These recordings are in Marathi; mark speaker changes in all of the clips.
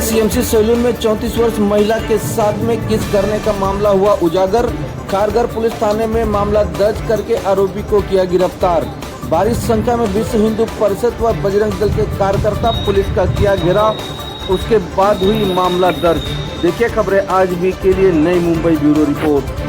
Speaker 1: सीएमसी सैलून में 34 वर्ष महिला के साथ में किस करने का मामला हुआ उजागर। खारघर पुलिस थाने में मामला दर्ज करके आरोपी को किया गिरफ्तार। भारी संख्या में विश्व हिंदू परिषद व बजरंग दल के कार्यकर्ता पुलिस का किया घेराव, उसके बाद हुई मामला दर्ज। देखिए खबरें आज भी के लिए नई मुंबई ब्यूरो रिपोर्ट।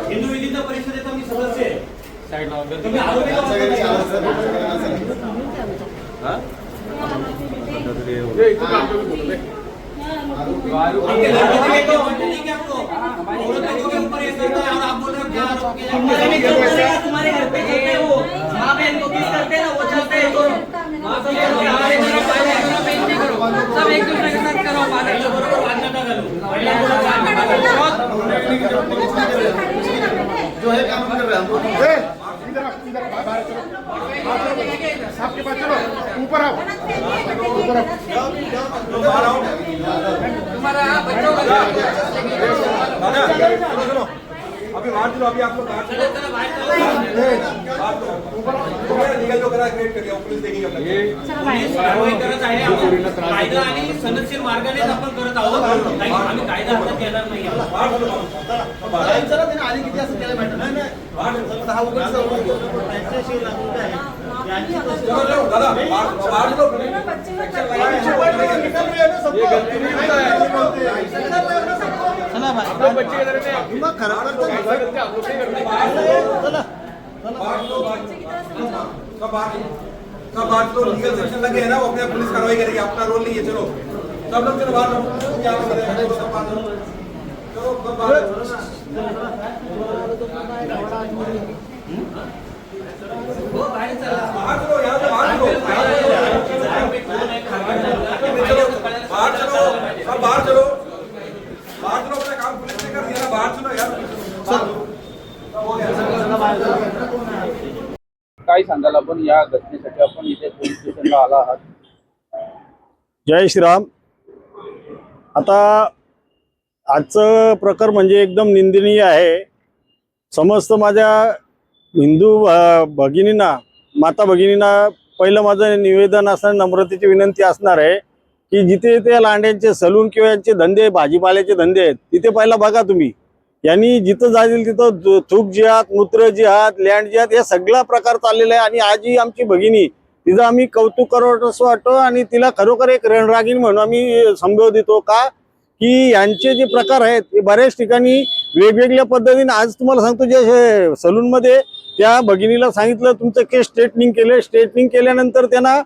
Speaker 2: हिंदू विधीचा परिषदेचा मी सदस्य तुम्हारे घर पे चलते हैं वो माँ बहन को किस करते हैं वो चलते हैं सब एक दूसरे के साथ करो जो है काम कर रहे हैं आपके पास चलो ऊपर आओ तुम्हारा बच्चों अभी बाहर चलो अभी आप लोग लीगल जो करा क्रिएट कर दिया पुलिस देखेगी कारवाई करत आहे। कायदा आणि सनदशीर मार्गानेच आपण करत आहोत, आम्ही कायदा हातात घेणार नाही। आधी किती असं केलं मॅटर नाही हा उघडच दादा बाहर चलो चला भाई बच्चे के दिमाग खराब करते हैं सब बात तो लीगल सेक्शन लगे है ना, वो अपने पुलिस कार्रवाई करेगी, अपना रोल नहीं है। चलो सब लोग चलो बाहर अपना काम पुलिस ने कर दिया, बाहर चलो यार।
Speaker 3: काय सांगाल आपण या घटनेसाठी आपण इथे पोलीस स्टेशनला आला आहात?
Speaker 4: जय श्रीराम। आता आजचं प्रकार म्हणजे एकदम निंदनीय आहे। समस्त माझ्या हिंदू भगिनींना माता भगिनींना पहिलं माझं निवेदन असणार, नम्रतेची विनंती असणार आहे की जिथे ते लांड्यांचे सलून किंवा यांचे धंदे भाजीपाल्याचे धंदे आहेत तिथे पहिला बघा तुम्ही। यांनी जिथं जाईल तिथं थूक जिहाद, मूत्र जिहाद, लँड जिहाद हे सगळा प्रकार चाललेला आहे। आणि आजही आमची भगिनी तिचं आम्ही कौतुक करावं असं वाटतं आणि तिला खरोखर एक रणरागिणी म्हणून आम्ही संबोधितो का की यांचे जे प्रकार आहेत ते बऱ्याच ठिकाणी वेगवेगळ्या पद्धतीने। आज तुम्हाला सांगतो जे सलूनमध्ये त्या भगिनीला सांगितलं तुमचं केस स्ट्रेटनिंग केलं, स्ट्रेटनिंग केल्यानंतर त्यांना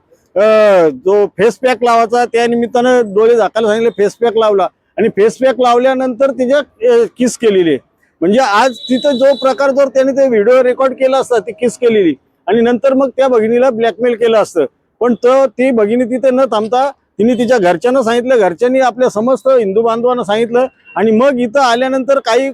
Speaker 4: जो फेस पॅक लावायचा त्या निमित्तानं डोळे झाकायला सांगितले, फेस पॅक लावला आणि फेस पॅक लावल्यानंतर तिच्या किस केलेली। म्हणजे आज तिथं जो प्रकार जर त्याने ते व्हिडिओ रेकॉर्ड केला असता ती किस केलेली आणि नंतर मग त्या भगिनीला ब्लॅकमेल केलं असतं, पण ती भगिनी तिथे न थांबता तिने तिच्या घरच्यांना सांगितलं, घरच्यांनी आपल्या समस्त हिंदू बांधवांना सांगितलं आणि मग इथं आल्यानंतर काही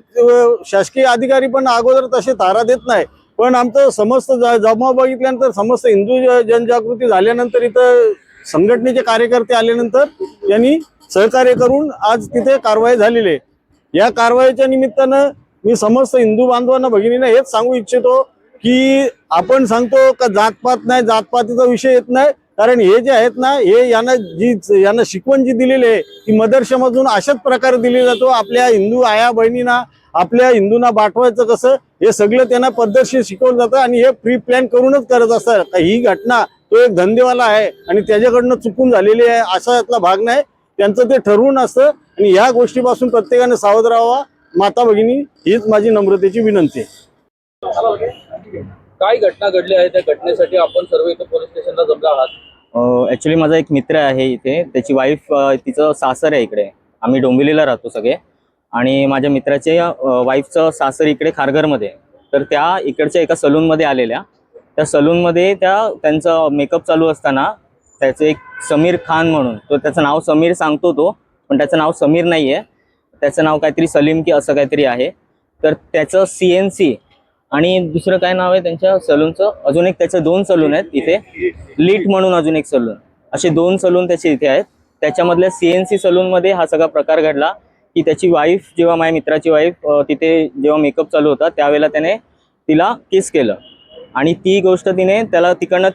Speaker 4: शासकीय अधिकारी पण अगोदर तसे तारा देत नाही, पण आमचं समस्त जमाव बघितल्यानंतर समस्त हिंदू जनजागृती झाल्यानंतर इथं संघटनेचे कार्यकर्ते आल्यानंतर त्यांनी सहकार्य करून आज तिथे कारवाई झालेली आहे। या कारवाईच्या निमित्तानं मी समस्त हिंदू बांधवांना भगिनींना हेच सांगू इच्छितो की आपण सांगतो का जातपात नाही, जातपातीचा विषय येत नाही, कारण हे जे आहेत ना हे यांना शिकवण जी दिलेली आहे ती मदरशामधून अशाच प्रकारे दिली जातो। आपल्या हिंदू आया बहिणींना आपल्या हिंदूंना बाटवायचं कसं हे सगळं त्यांना पद्धतशीर शिकवलं जातं आणि हे प्री प्लॅन करूनच करत असतात। ही घटना तो एक धंदेवाला आहे आणि त्याच्याकडनं चुकून झालेली आहे असा यातला भाग नाही, त्यांचं ते ठरवून असतं आणि या गोष्टीपासून प्रत्येकाने सावध राहावा। माता भगिनी हीच माझी नम्रतेची विनंती आहे।
Speaker 3: काय घटना घडली आहे त्या घटनेसाठी आपण सर्व इथे पोलीस स्टेशनला जमला आहात?
Speaker 5: ॲक्च्युली माझा एक मित्र आहे इथे, त्याची वाईफ तिचं सासर आहे इकडे, आम्ही डोंबिवलीला राहतो सगळे आणि माझ्या मित्राचे वाईफचं सासर इकडे खारघरमध्ये, तर त्या इकडच्या एका सलूनमध्ये आलेल्या। त्या सलूनमध्ये त्यांचा मेकअप चालू असताना त्याचं एक समीर खान म्हणून, तो त्याचं नाव समीर सांगतो तो, पण त्याचं नाव समीर नाही आहे, त्याचं नाव काहीतरी सलीम की असं काहीतरी आहे. तर त्याचं CNC आणि दुसरं काय नाव आहे त्यांच्या सलूनचं, अजून एक त्याचं 2 सलून आहेत इथे, लीट म्हणून अजून एक सलून, असे 2 सलून त्याचे इथे आहेत. त्याच्यामधल्या CNC सलूनमध्ये हा सगळा प्रकार घडला की त्याची वाईफ, जेव्हा माझ्या मित्राची वाईफ तिथे जेव्हा मेकअप चालू होता त्यावेळेला त्याने तिला किस केलं आणि ती गोष्ट तिने त्याला तिकडनं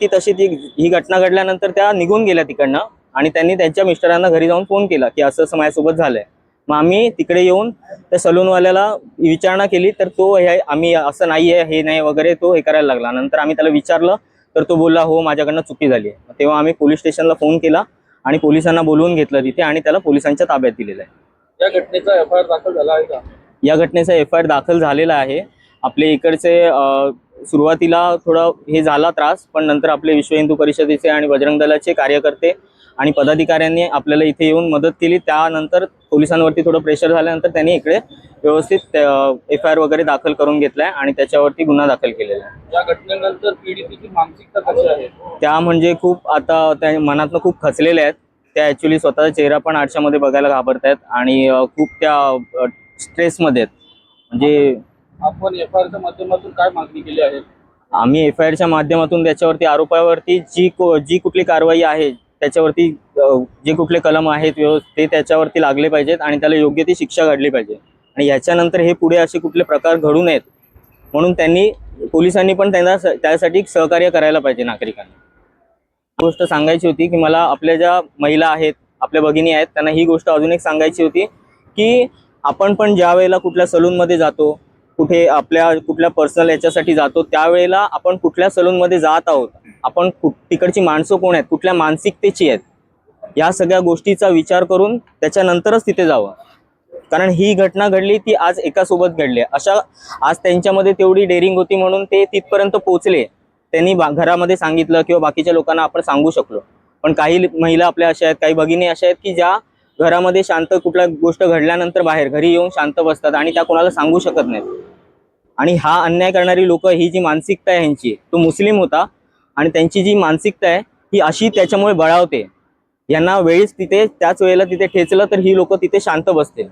Speaker 5: ही घटना घडल्यानंतर त्या निघून गेल्या तिकडनं आणि त्यांनी त्यांच्या मिस्टरांना घरी जाऊन फोन केला की असं असं माझ्यासोबत झालंय. मग आम्ही तिकडे येऊन त्या सलूनवाल्याला विचारणा केली तर तो आम्ही असं नाही आहे, हे नाही वगैरे तो हे करायला लागला. नंतर आम्ही त्याला विचारलं तर तो बोलला हो माझ्याकडनं चुकी झाली आहे. तेव्हा आम्ही पोलीस स्टेशनला फोन केला आणि पोलिसांना बोलवून घेतलं तिथे आणि त्याला पोलिसांच्या ताब्यात दिलेलं आहे.
Speaker 3: या घटनेचा FIR दाखल झाला आहे का?
Speaker 5: या घटनेचा FIR दाखल झालेला आहे. आपले इकडचे सुरुवातीला थोडं हे झाला त्रास, पण नंतर आपले विश्व हिंदू परिषदेचे आणि बजरंग दलाचे कार्यकर्ते आणि पदाधिकाऱ्यांनी आपल्याला इथे येऊन मदत केली. त्यानंतर पोलिसांवरती थोडं प्रेशर झाल्यानंतर त्यांनी इकडे व्यवस्थित FIR वगैरे दाखल करून घेतलाय आणि त्याच्यावरती गुन्हा दाखल केलेला आहे.
Speaker 3: या घटनेनंतर पीडितेची मानसिकता कशी आहे?
Speaker 5: त्या म्हणजे खूप आता त्या मनातनं खूप खचलेल्या आहेत. त्या ॲक्च्युली स्वतःचा चेहरा पण आरशामध्ये बघायला घाबरत आहेत आणि खूप त्या स्ट्रेसमध्ये आहेत. म्हणजे
Speaker 3: आपण FIRच्या माध्यमातून काय मागणी केली आहे?
Speaker 5: आम्ही FIRच्या माध्यमातून त्याच्यावरती आरोपावरती जी कुठली कारवाई आहे त्याच्यावरती जे कुठले कलम आहेत ते त्याच्यावरती लागले पाहिजेत आणि त्याला योग्य ती शिक्षा घडली पाहिजे आणि याच्यानंतर हे पुढे असे कुठले प्रकार घडू नयेत म्हणून पोलिसांनी पण त्यांना त्यासाठी सहकार्य करायला पाहिजे नागरिकांनी. गोष्ट सांगायची होती की मला आपल्या ज्या महिला आहेत, आपल्या भगिनी आहेत, त्यांना ही गोष्ट अजून एक सांगायची होती की आपण पण ज्या वेळेला कुठल्या सलूनमध्ये जातो, कुठल्या पर्सनल याच्यासाठी जातो, त्यावेळेला आपण कुठल्या सलूनमध्ये जात आहोत, आपण तिकडची माणसं कोण आहेत, कुठल्या मानसिकतेची आहेत, या सगळ्या गोष्टीचा विचार करून त्याच्यानंतरच तिथे जावं. कारण ही घटना घडली ती आज एकासोबत घडली. आज त्यांच्यामध्ये तेवढी डेअरिंग होती म्हणून ते तिथपर्यंत पोहोचले. त्यांनी घरामध्ये सांगितलं किंवा बाकीच्या लोकांना आपण सांगू शकलो. पण काही महिला आपल्या अशा आहेत, काही भगिनी अशा आहेत की ज्या घरामध्ये शांत कुठल्या गोष्ट घडल्यानंतर बाहेर घरी येऊन शांत बसतात आणि त्या कोणाला सांगू शकत नाहीत. आणि हा अन्याय करणारी लोक, ही जी मानसिकता आहे ह्यांची, तो मुस्लिम होता आणि त्यांची जी मानसिकता आहे ही अशी त्याच्यामुळे बळावते. यांना त्याच वेळेला तिथे ठेचलं तर ही लोक तिथे शांत बसतील.